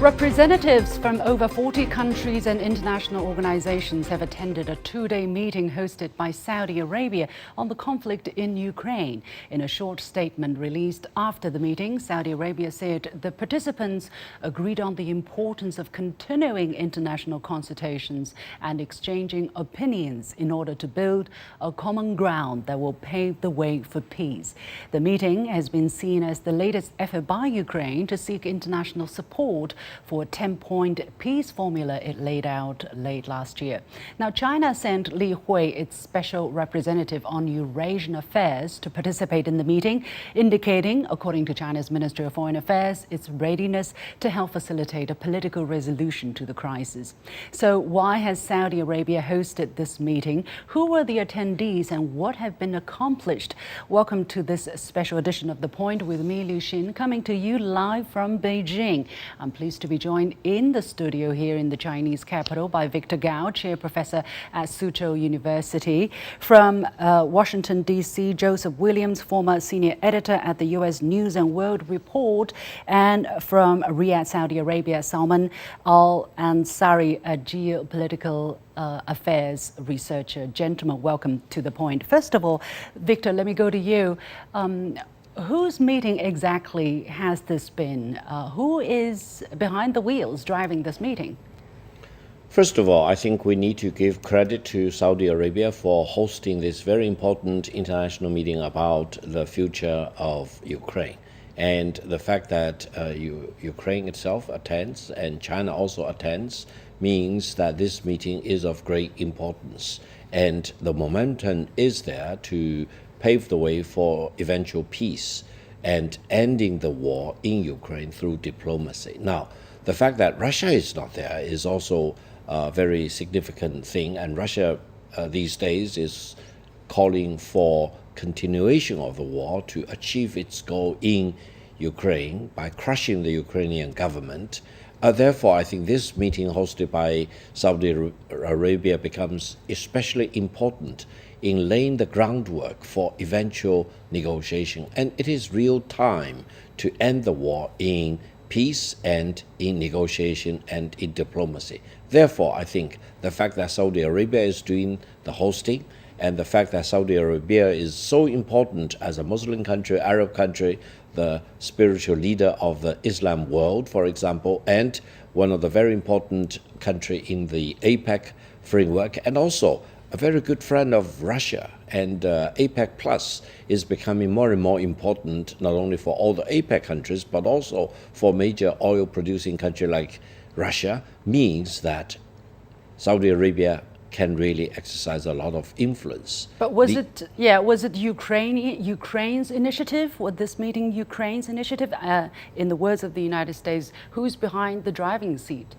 Representatives from over 40 countries and international organizations have attended a two-day meeting hosted by Saudi Arabia on the conflict in Ukraine. In a short statement released after the meeting, Saudi Arabia said the participants agreed on the importance of continuing international consultations and exchanging opinions in order to build a common ground that will pave the way for peace. The meeting has been seen as the latest effort by Ukraine to seek international support for a 10-point peace formula it laid out late last year. Now, China sent Li Hui, its special representative on Eurasian affairs, to participate in the meeting, indicating, according to China's Ministry of Foreign Affairs, its readiness to help facilitate a political resolution to the crisis. So why has Saudi Arabia hosted this meeting? Who were the attendees and what have been accomplished? Welcome to this special edition of The Point with me, Liu Xin, coming to you live from Beijing. I'm pleased to be joined in the studio here in the Chinese capital by Victor Gao, Chair Professor at Soochow University. From Washington, D.C., Joseph Williams, former Senior Editor at the U.S. News and World Report. And from Riyadh, Saudi Arabia, Salman Al-Ansari, a geopolitical affairs researcher. Gentlemen, welcome to The Point. First of all, Victor, let me go to you. Whose meeting exactly has this been? Who is behind the wheels driving this meeting? First of all, I think we need to give credit to Saudi Arabia for hosting this very important international meeting about the future of Ukraine. And the fact that Ukraine itself attends and China also attends means that this meeting is of great importance. And the momentum is there to pave the way for eventual peace and ending the war in Ukraine through diplomacy. Now, the fact that Russia is not there is also a very significant thing, and Russia these days is calling for continuation of the war to achieve its goal in Ukraine by crushing the Ukrainian government. Therefore, I think this meeting hosted by Saudi Arabia becomes especially important in laying the groundwork for eventual negotiation. And it is real time to end the war in peace and in negotiation and in diplomacy. Therefore, I think the fact that Saudi Arabia is doing the hosting and the fact that Saudi Arabia is so important as a Muslim country, Arab country, the spiritual leader of the Islam world, for example, and one of the very important country in the APEC framework, and also a very good friend of Russia. And APEC Plus is becoming more and more important, not only for all the APEC countries, but also for major oil-producing country like Russia, means that Saudi Arabia can really exercise a lot of influence. But was it Ukraine's initiative? Was this meeting Ukraine's initiative? In the words of the United States, who's behind the driving seat?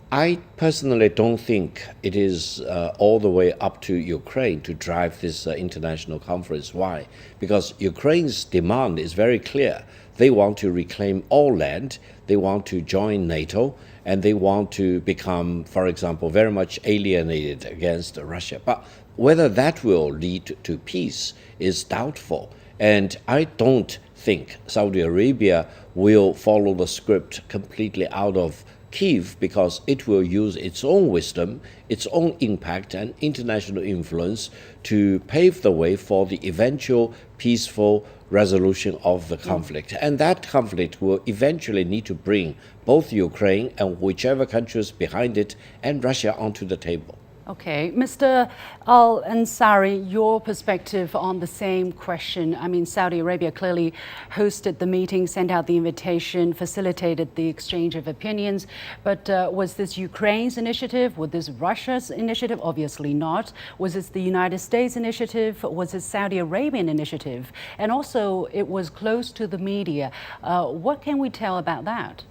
I personally don't think it is all the way up to Ukraine to drive this international conference. Why? Because Ukraine's demand is very clear. They want to reclaim all land, they want to join NATO, and they want to become, for example, very much alienated against Russia. But whether that will lead to peace is doubtful. And I don't think Saudi Arabia will follow the script completely out of Kyiv, because it will use its own wisdom, its own impact and international influence to pave the way for the eventual peaceful resolution of the conflict. And that conflict will eventually need to bring both Ukraine and whichever countries behind it and Russia onto the table. Okay, Mr. Al-Ansari, your perspective on the same question. I mean, Saudi Arabia clearly hosted the meeting, sent out the invitation, facilitated the exchange of opinions. But was this Ukraine's initiative? Was this Russia's initiative? Obviously not. Was this the United States initiative? Was it Saudi Arabian initiative? And also, it was close to the media. What can we tell about that?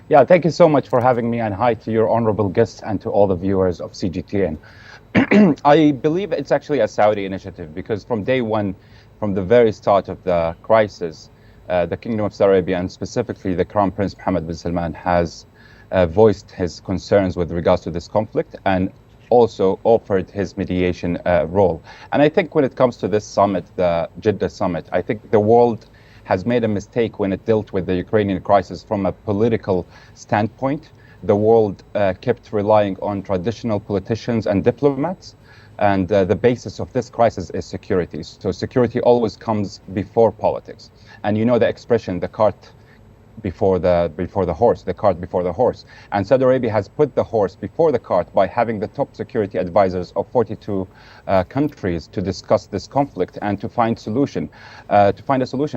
Yeah, thank you so much for having me, and hi to your honorable guests and to all the viewers of CGTN. I believe it's actually a Saudi initiative because from day one, from the very start of the crisis, the Kingdom of Saudi Arabia and specifically the Crown Prince Mohammed bin Salman has voiced his concerns with regards to this conflict and also offered his mediation role. And I think when it comes to this summit, the Jeddah summit, I think the world has made a mistake when it dealt with the Ukrainian crisis from a political standpoint. The world kept relying on traditional politicians and diplomats, and the basis of this crisis is security. So security always comes before politics. And you know the expression, the cart before the horse, the cart before the horse. And Saudi Arabia has put the horse before the cart by having the top security advisors of 42 countries to discuss this conflict and to find a solution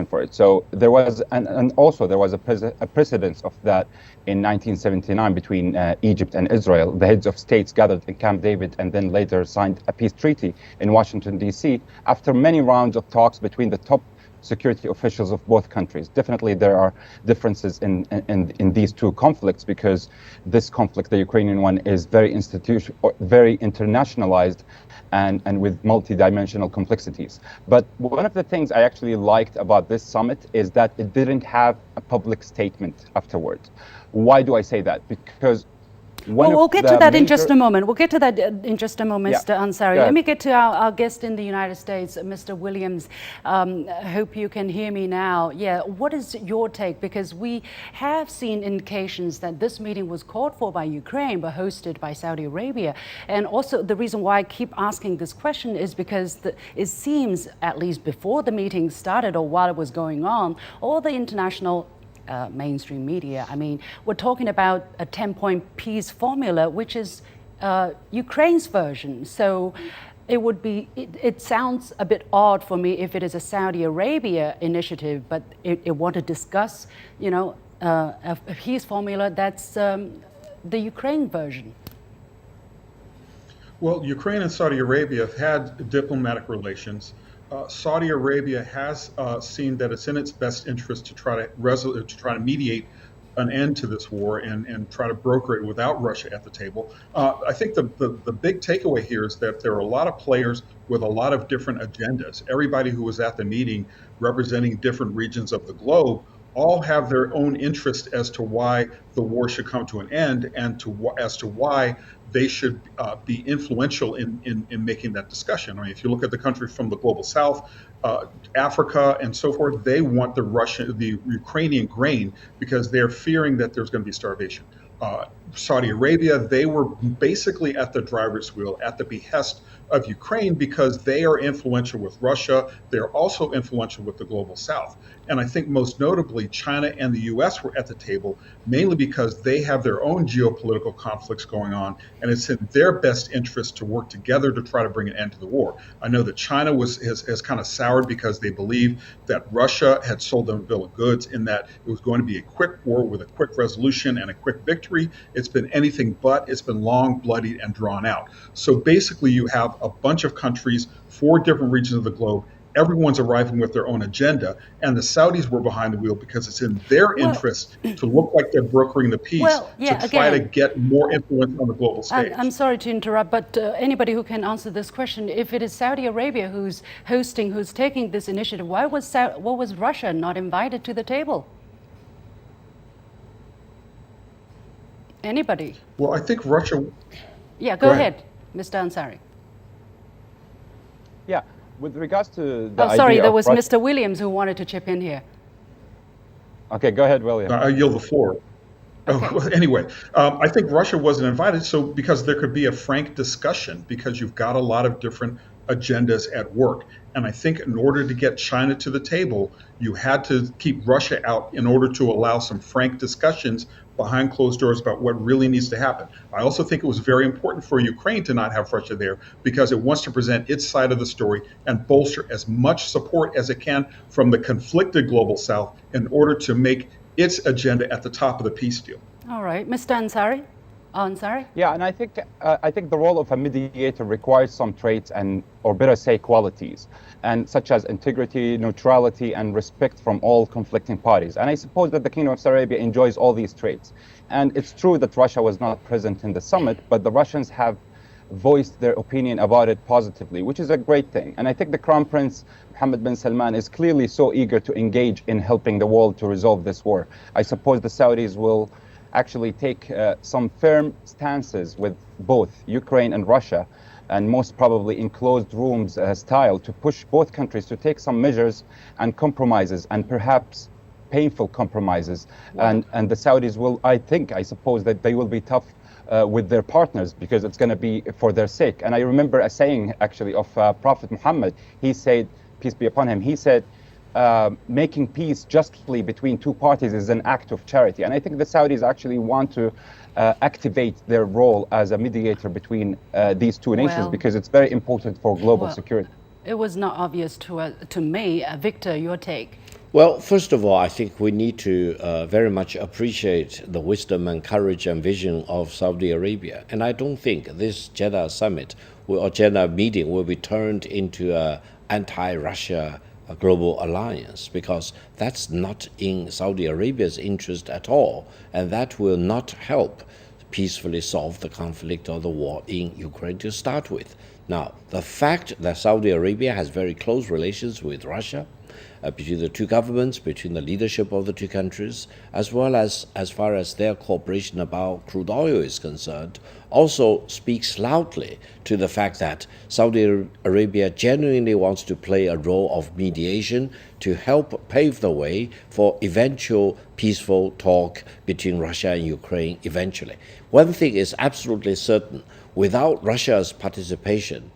for it. So there was, and also there was a precedence of that in 1979 between Egypt and Israel. The heads of states gathered in Camp David and then later signed a peace treaty in Washington, D.C. after many rounds of talks between the top security officials of both countries. Definitely there are differences in these two conflicts, because this conflict, the Ukrainian one, is very internationalized and with multidimensional complexities. But one of the things I actually liked about this summit is that it didn't have a public statement afterwards. Why do I say that? Because we'll get to that in just a moment. Mr. Ansari. Yeah. Let me get to our guest in the United States, Mr. Williams. Hope you can hear me now. Yeah, what is your take? Because we have seen indications that this meeting was called for by Ukraine but hosted by Saudi Arabia. And also the reason why I keep asking this question is because it seems, at least before the meeting started or while it was going on, all the international mainstream media, I mean, we're talking about a 10-point peace formula, which is Ukraine's version. So it would be, it sounds a bit odd for me if it is a Saudi Arabia initiative, but it want to discuss, you know, a peace formula that's the Ukraine version. Well, Ukraine and Saudi Arabia have had diplomatic relations. Saudi Arabia has seen that it's in its best interest to try to mediate an end to this war and try to broker it without Russia at the table. I think the big takeaway here is that there are a lot of players with a lot of different agendas. Everybody who was at the meeting representing different regions of the globe all have their own interest as to why the war should come to an end and as to why they should be influential in making that discussion. I mean, if you look at the country from the global south, Africa and so forth, they want the Ukrainian grain because they're fearing that there's going to be starvation. Saudi Arabia, they were basically at the driver's wheel at the behest of Ukraine because they are influential with Russia. They're also influential with the global south. And I think most notably, China and the US were at the table, mainly because they have their own geopolitical conflicts going on, and it's in their best interest to work together to try to bring an end to the war. I know that China has kind of soured because they believe that Russia had sold them a bill of goods in that it was going to be a quick war with a quick resolution and a quick victory. It's been anything but. It's been long, bloodied, and drawn out. So basically you have a bunch of countries, 4 different regions of the globe. Everyone's arriving with their own agenda, and the Saudis were behind the wheel because it's in their interest to look like they're brokering the peace to try to get more influence on the global stage. I'm sorry to interrupt, but anybody who can answer this question, if it is Saudi Arabia who's hosting, who's taking this initiative, why was Russia not invited to the table? Anybody? Well, I think Russia... Yeah, go ahead, Mr. Ansari. Yeah. With regards to the sorry, there was Mr. Williams who wanted to chip in here. Okay, go ahead, William. I yield the floor. Okay. Oh, anyway, I think Russia wasn't invited, because there could be a frank discussion, because you've got a lot of different agendas at work. And I think in order to get China to the table, you had to keep Russia out in order to allow some frank discussions behind closed doors about what really needs to happen. I also think it was very important for Ukraine to not have Russia there because it wants to present its side of the story and bolster as much support as it can from the conflicted global south in order to make its agenda at the top of the peace deal. All right, Mr. Ansari. Yeah, and I think the role of a mediator requires some traits or better say qualities, and such as integrity, neutrality, and respect from all conflicting parties. And I suppose that the Kingdom of Saudi Arabia enjoys all these traits. And it's true that Russia was not present in the summit, but the Russians have voiced their opinion about it positively, which is a great thing. And I think the Crown Prince Mohammed bin Salman is clearly so eager to engage in helping the world to resolve this war. I suppose the Saudis will actually take some firm stances with both Ukraine and Russia and most probably in closed rooms style, to push both countries to take some measures and compromises, and perhaps painful compromises. Wow. And the Saudis will, I suppose that they will be tough with their partners, because it's going to be for their sake. And I remember a saying actually of Prophet Muhammad. He said, peace be upon him, he said, making peace justly between two parties is an act of charity. And I think the Saudis actually want to activate their role as a mediator between these two nations, because it's very important for global security. It was not obvious to me. Victor, your take? Well, first of all, I think we need to very much appreciate the wisdom and courage and vision of Saudi Arabia. And I don't think this Jeddah summit or Jeddah meeting will be turned into an anti-Russia global alliance, because that's not in Saudi Arabia's interest at all. And that will not help peacefully solve the conflict or the war in Ukraine to start with. Now, the fact that Saudi Arabia has very close relations with Russia, between the two governments, between the leadership of the two countries, as well as far as their cooperation about crude oil is concerned, also speaks loudly to the fact that Saudi Arabia genuinely wants to play a role of mediation to help pave the way for eventual peaceful talk between Russia and Ukraine eventually. One thing is absolutely certain: without Russia's participation,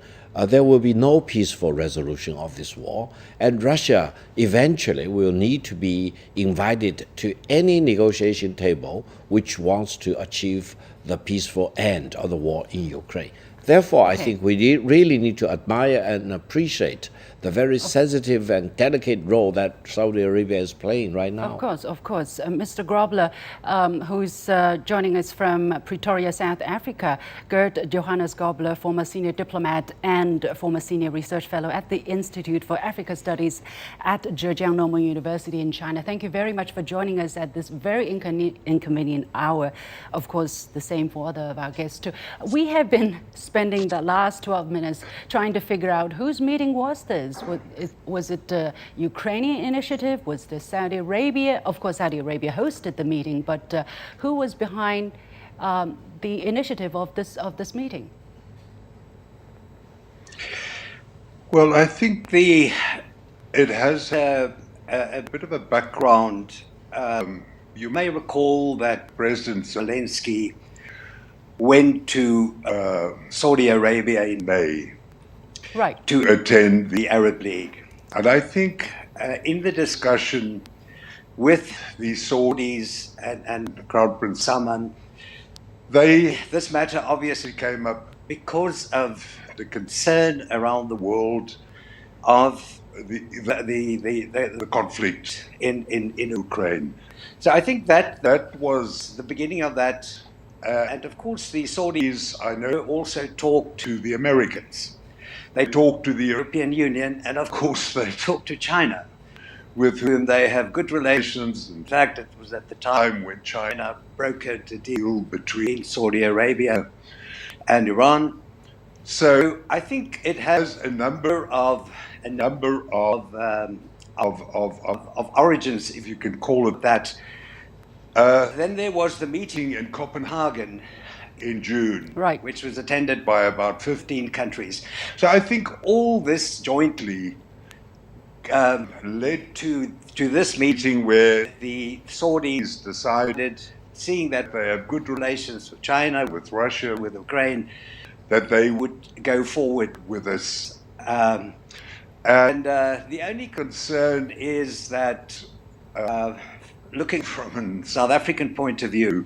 there will be no peaceful resolution of this war, and Russia eventually will need to be invited to any negotiation table which wants to achieve the peaceful end of the war in Ukraine. Therefore, I think we really need to admire and appreciate the very sensitive and delicate role that Saudi Arabia is playing right now. Of course. Mr. Grobler, who's joining us from Pretoria, South Africa, Gert Johannes Grobler, former senior diplomat and former senior research fellow at the Institute for Africa Studies at Zhejiang Normal University in China. Thank you very much for joining us at this very inconvenient hour. Of course, the same for other of our guests too. We have been spending the last 12 minutes trying to figure out whose meeting was this. Was it a Ukrainian initiative? Was this Saudi Arabia? Of course, Saudi Arabia hosted the meeting, but who was behind the initiative of this meeting? Well, I think it has a bit of a background. You may recall that President Zelensky went to Saudi Arabia in May to attend the Arab League. And I think in the discussion with the Saudis and Crown Prince Salman, this matter obviously came up because of the concern around the world of the conflict in Ukraine. So I think that was the beginning of that. And of course, the Saudis, I know, also talked to the Americans. They talked to the European Union, and of course, they talked to China, with whom they have good relations. In fact, it was at the time when China brokered a deal between Saudi Arabia and Iran. So I think it has a number of origins, if you can call it that. Then there was the meeting in Copenhagen in June, which was attended by about 15 countries. So I think all this jointly led to this meeting where the Saudis decided, seeing that they have good relations with China, with Russia, with Ukraine, that they would go forward with this. And the only concern is that, looking from a South African point of view,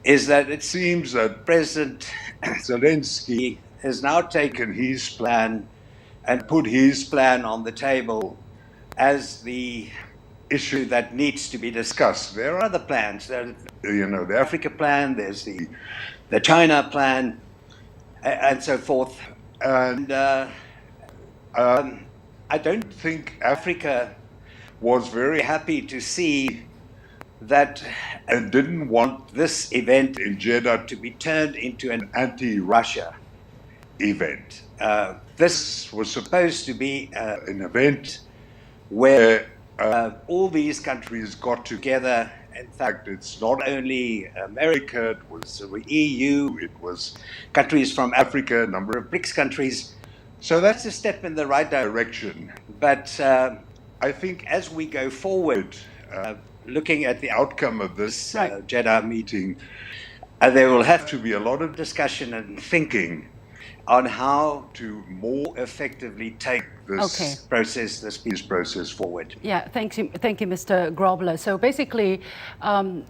is that it seems that President Zelensky has now taken his plan and put his plan on the table as the issue that needs to be discussed. There are other plans. There, the Africa plan, there's the China plan, and so forth. And I don't think Africa was very happy to see that and didn't want this event in Jeddah to be turned into an anti-Russia event. This was supposed to be an event where all these countries got together In fact, it's not only America, it was the EU, it was countries from Africa, a number of BRICS countries. So that's a step in the right direction. But I think as we go forward, looking at the outcome of this Jeddah meeting, there will have to be a lot of discussion and thinking on how to more effectively take this process, this peace process forward. Yeah, thank you, Mr. Grobler. So basically,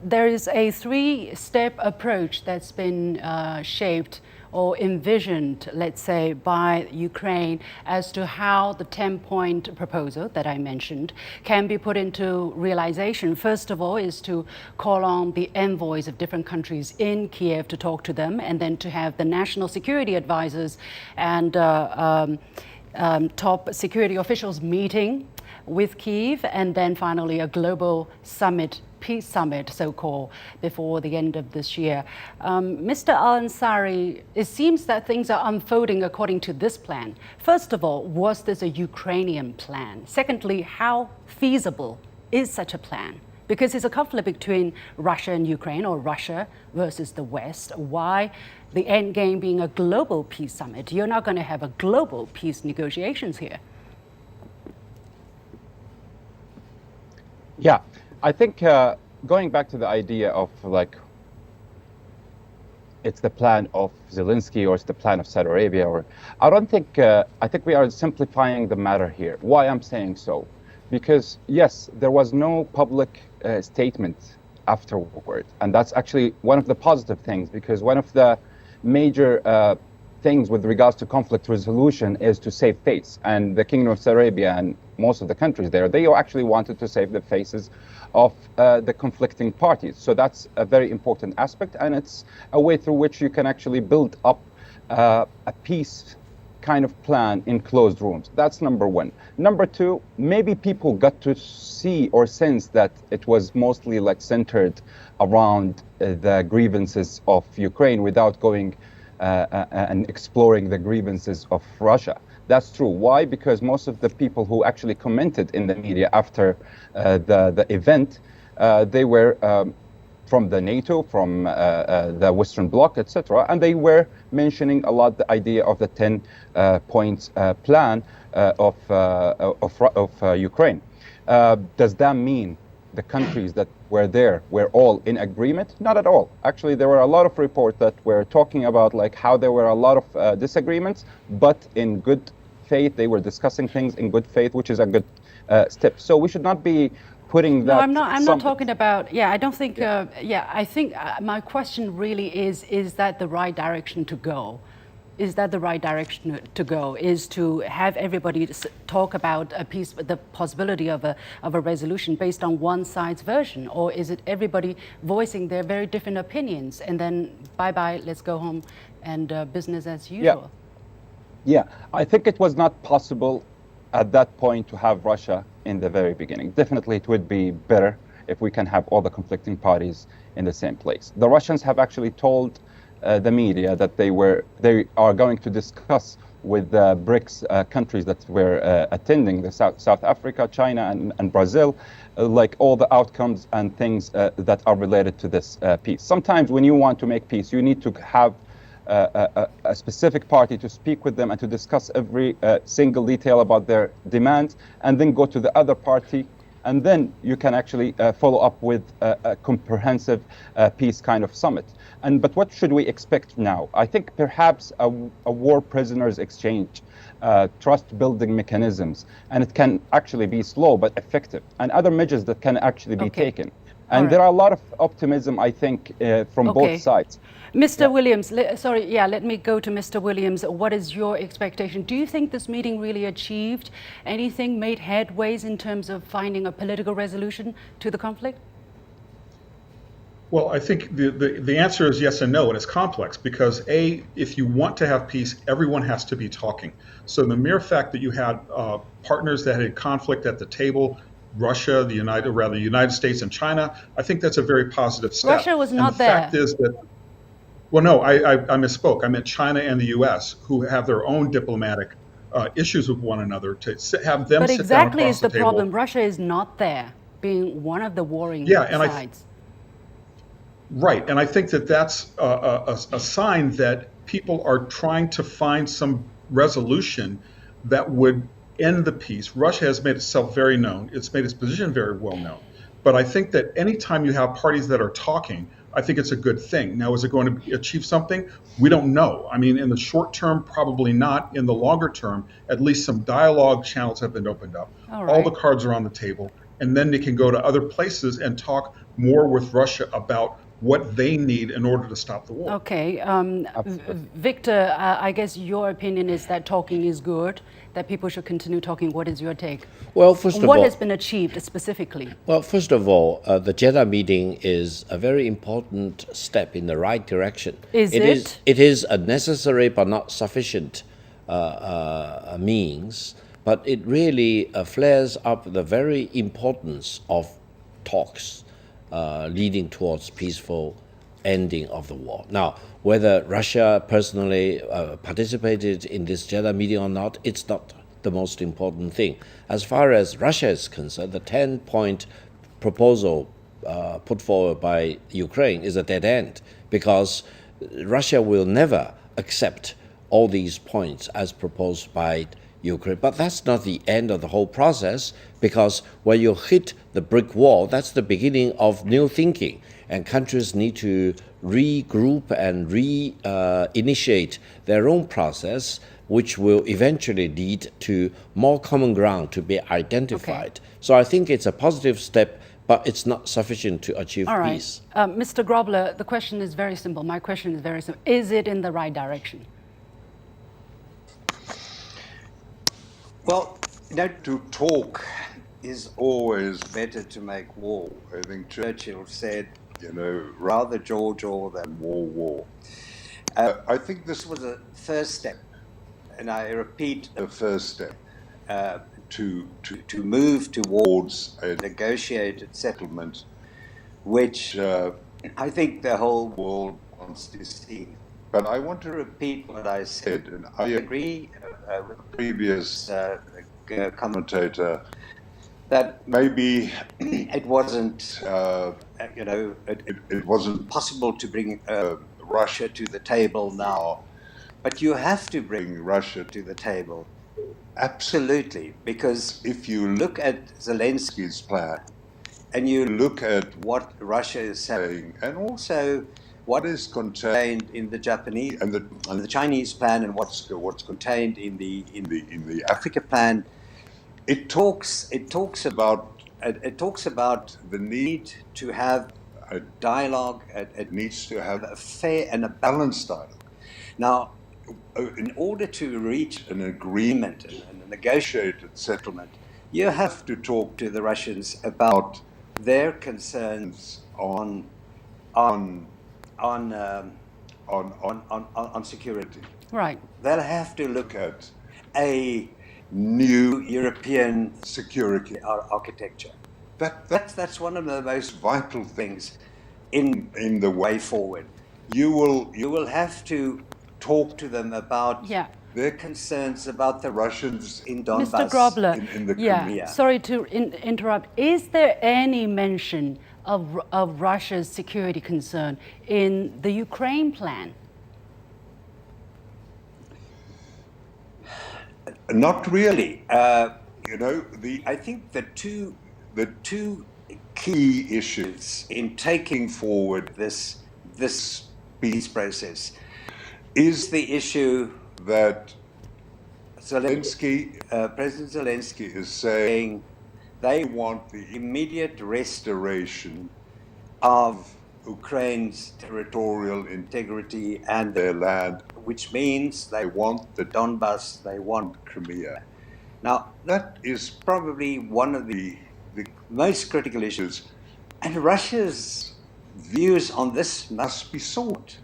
there is a three-step approach that's been shaped or envisioned, let's say, by Ukraine as to how the 10-point proposal that I mentioned can be put into realization. First of all is to call on the envoys of different countries in Kiev to talk to them, and then to have the national security advisors and top security officials meeting with Kiev, and then finally a global summit, peace summit, so-called, before the end of this year. Mr. Al-Ansari, it seems that things are unfolding according to this plan. First of all, was this a Ukrainian plan? Secondly, how feasible is such a plan? Because it's a conflict between Russia and Ukraine, or Russia versus the West. Why the end game being a global peace summit? You're not going to have a global peace negotiations here. Yeah, I think going back to the idea of like, it's the plan of Zelensky or it's the plan of Saudi Arabia, or I don't think, I think we are simplifying the matter here. Why I'm saying so? Because yes, there was no public statement afterward. And that's actually one of the positive things, because one of the major things with regards to conflict resolution is to save face. And the Kingdom of Saudi Arabia and most of the countries there, they actually wanted to save the faces of the conflicting parties. So that's a very important aspect, and it's a way through which you can actually build up a peace kind of plan in closed rooms. That's number one. Number two, maybe people got to see or sense that it was mostly like centered around the grievances of Ukraine without going and exploring the grievances of Russia. That's true. Why? Because most of the people who actually commented in the media after the event, they were from the NATO, from the Western Bloc, etc., and they were mentioning a lot the idea of the 10 points plan of Ukraine. Does that mean the countries that were there were all in agreement? Not at all. Actually, there were a lot of reports that were talking about like how there were a lot of disagreements, but in good faith, they were discussing things in good faith, which is a good step. So we should not be putting that. No, I'm not talking about. Yeah, I don't think. I think my question really is that the right direction to go? Is that the right direction to go? Is to have everybody talk about a peace, the possibility of a resolution based on one side's version, or is it everybody voicing their very different opinions and then bye, let's go home and business as usual? Yeah, I think it was not possible at that point to have Russia in the very beginning. Definitely it would be better if we can have all the conflicting parties in the same place. The Russians have actually told the media that they are going to discuss with the BRICS countries that were attending, the South Africa, China, and Brazil, like all the outcomes and things that are related to this peace. Sometimes when you want to make peace, you need to have a specific party to speak with them and to discuss every single detail about their demands, and then go to the other party, and then you can actually follow up with a comprehensive peace kind of summit. But what should we expect now? I think perhaps a war prisoners exchange, trust building mechanisms, and it can actually be slow but effective, and other measures that can actually be taken. And there are a lot of optimism, I think, from both sides. Mr. Williams, let me go to Mr. Williams. What is your expectation? Do you think this meeting really achieved anything, made headways in terms of finding a political resolution to the conflict? Well, I think the answer is yes and no, and it's complex because if you want to have peace, everyone has to be talking. So the mere fact that you had partners that had conflict at the table, Russia, the United States and China, I think that's a very positive step. Russia was not there. The fact is that, well, no, I misspoke. I meant China and the U.S., who have their own diplomatic issues with one another, to have them sit down across the table. But exactly is the problem. Russia is not there, being one of the warring sides. Right, and I think that that's a sign that people are trying to find some resolution that would end the peace. Russia has made itself very known. It's made its position very well known. But I think that anytime you have parties that are talking, I think it's a good thing. Now, is it going to achieve something? We don't know. I mean, in the short term, probably not. In the longer term, at least some dialogue channels have been opened up. All the cards are on the table. And then they can go to other places and talk more with Russia about what they need in order to stop the war. Okay, Victor, I guess your opinion is that talking is good, that people should continue talking. What is your take? Well, first of all, what has been achieved specifically? Well, first of all, the Jeddah meeting is a very important step in the right direction. Is it? It is a necessary but not sufficient means, but it really flares up the very importance of talks leading towards peaceful ending of the war. Now, whether Russia personally participated in this Jeddah meeting or not, it's not the most important thing. As far as Russia is concerned, the 10-point proposal put forward by Ukraine is a dead end, because Russia will never accept all these points as proposed by Ukraine. But that's not the end of the whole process, because when you hit the brick wall, that's the beginning of new thinking, and countries need to regroup and initiate their own process, which will eventually lead to more common ground to be identified. Okay. So I think it's a positive step, but it's not sufficient to achieve peace. Mr. Grobler, the question is very simple. My question is very simple. Is it in the right direction? Well, to talk is always better to make war. I think Churchill said, rather war than war. I think this was a first step, and I repeat, the first step to move towards a negotiated settlement, which I think the whole world wants to see. But I want to repeat what I said, and I agree with the previous commentator that maybe it wasn't, it wasn't possible to bring Russia to the table now, but you have to bring Russia to the table. Absolutely, because if you look at Zelensky's plan, and you look at what Russia is saying, and also what is contained in the Japanese and the Chinese plan, and what's contained in the Africa plan, it talks about the need to have a dialogue. It needs to have a fair and a balanced dialogue. Now, in order to reach an agreement and a negotiated settlement, you have to talk to the Russians about their concerns on security. Right. They'll have to look at a new European security architecture. That's one of the most vital things in the way forward. You will have to talk to them about their concerns about the Russians in Donbass. Mr. Grobler, in the Crimea. Sorry to interrupt. Is there any mention of Russia's security concern in the Ukraine plan? Not really. I think the two key issues in taking forward this peace process is the issue that President Zelensky is saying they want the immediate restoration of Ukraine's territorial integrity and their land, which means they want the Donbass, they want Crimea. Now, that is probably one of the most critical issues, and Russia's views on this must be sought.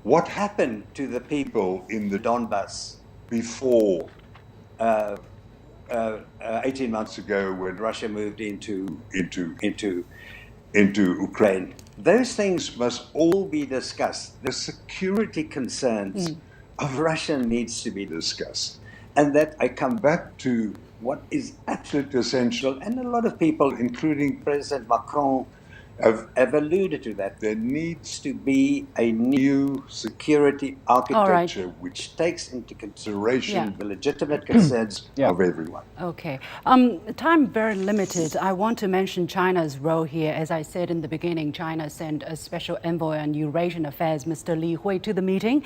What happened to the people in the Donbass before 18 months ago, when Russia moved into Ukraine? Those things must all be discussed. The security concerns of Russia needs to be discussed. And that I come back to what is absolutely essential, and a lot of people, including President Macron have alluded to that. There needs to be a new security architecture which takes into consideration the legitimate concerns of everyone. Okay. Time very limited. I want to mention China's role here. As I said in the beginning, China sent a special envoy on Eurasian affairs, Mr. Li Hui, to the meeting.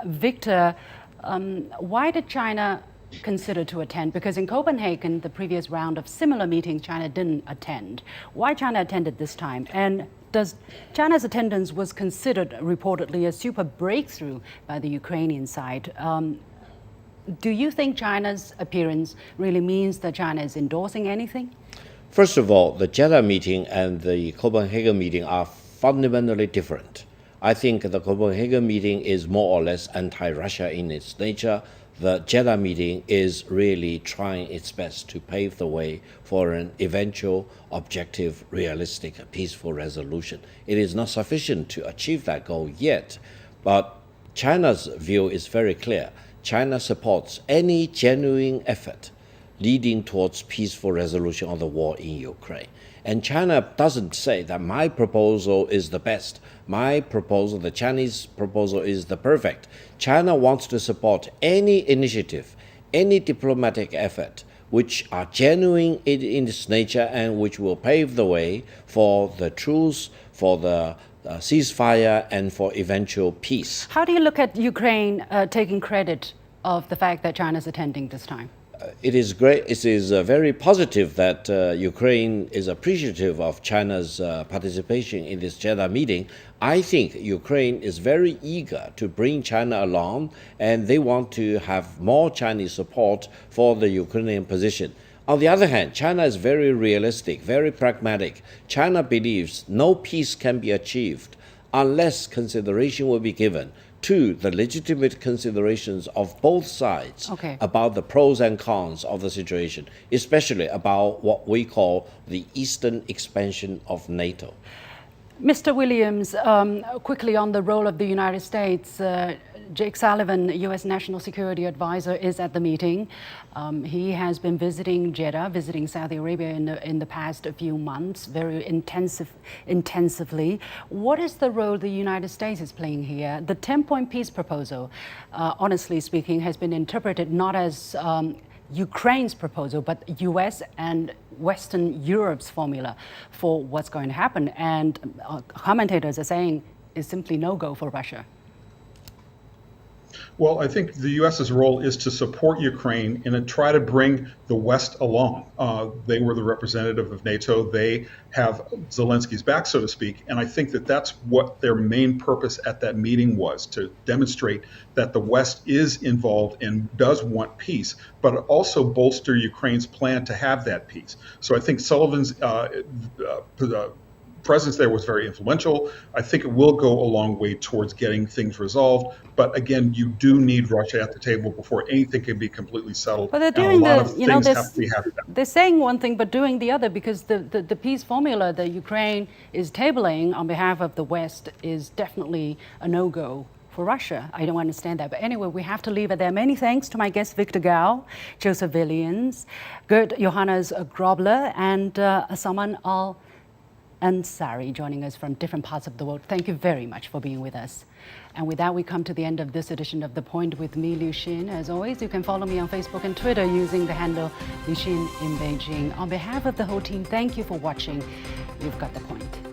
Victor, why did China consider to attend? Because in Copenhagen, the previous round of similar meetings, China didn't attend. Why China attended this time? And does China's attendance was considered reportedly a super breakthrough by the Ukrainian side? Do you think China's appearance really means that China is endorsing anything? First of all, the Jeddah meeting and the Copenhagen meeting are fundamentally different. I think the Copenhagen meeting is more or less anti-Russia in its nature. The Jeddah meeting is really trying its best to pave the way for an eventual, objective, realistic, peaceful resolution. It is not sufficient to achieve that goal yet, but China's view is very clear. China supports any genuine effort leading towards peaceful resolution of the war in Ukraine. And China doesn't say that my proposal is the best. My proposal, the Chinese proposal, is the perfect. China wants to support any initiative, any diplomatic effort which are genuine in its nature and which will pave the way for the truce, for the ceasefire, and for eventual peace. How do you look at Ukraine taking credit of the fact that China is attending this time? It is great. It is very positive that Ukraine is appreciative of China's participation in this Jeddah meeting. I think Ukraine is very eager to bring China along, and they want to have more Chinese support for the Ukrainian position. On the other hand, China is very realistic, very pragmatic. China believes no peace can be achieved unless consideration will be given to the legitimate considerations of both sides about the pros and cons of the situation, especially about what we call the eastern expansion of NATO. Mr. Williams, quickly on the role of the United States. Jake Sullivan, U.S. National Security Advisor, is at the meeting. He has been visiting Jeddah, visiting Saudi Arabia in the past few months, very intensively. What is the role the United States is playing here? The 10-point peace proposal, honestly speaking, has been interpreted not as Ukraine's proposal, but U.S. and Western Europe's formula for what's going to happen. And commentators are saying it's simply no-go for Russia. Well, I think the U.S.'s role is to support Ukraine and try to bring the West along. They were the representative of NATO. They have Zelensky's back, so to speak. And I think that that's what their main purpose at that meeting was, to demonstrate that the West is involved and does want peace, but also bolster Ukraine's plan to have that peace. So I think Sullivan's presence there was very influential. I think it will go a long way towards getting things resolved. But again, you do need Russia at the table before anything can be completely settled. But they're doing they're saying one thing but doing the other, because the peace formula that Ukraine is tabling on behalf of the West is definitely a no-go for Russia. I don't understand that. But anyway, we have to leave it there. Many thanks to my guests, Victor Gao, Joseph Williams, Gert, Johannes, Grobler, and Salman Al-Ansari, joining us from different parts of the world. Thank you very much for being with us. And with that, we come to the end of this edition of The Point with me, Liu Xin. As always, you can follow me on Facebook and Twitter using the handle Liu Xin in Beijing. On behalf of the whole team, thank you for watching. You've got The Point.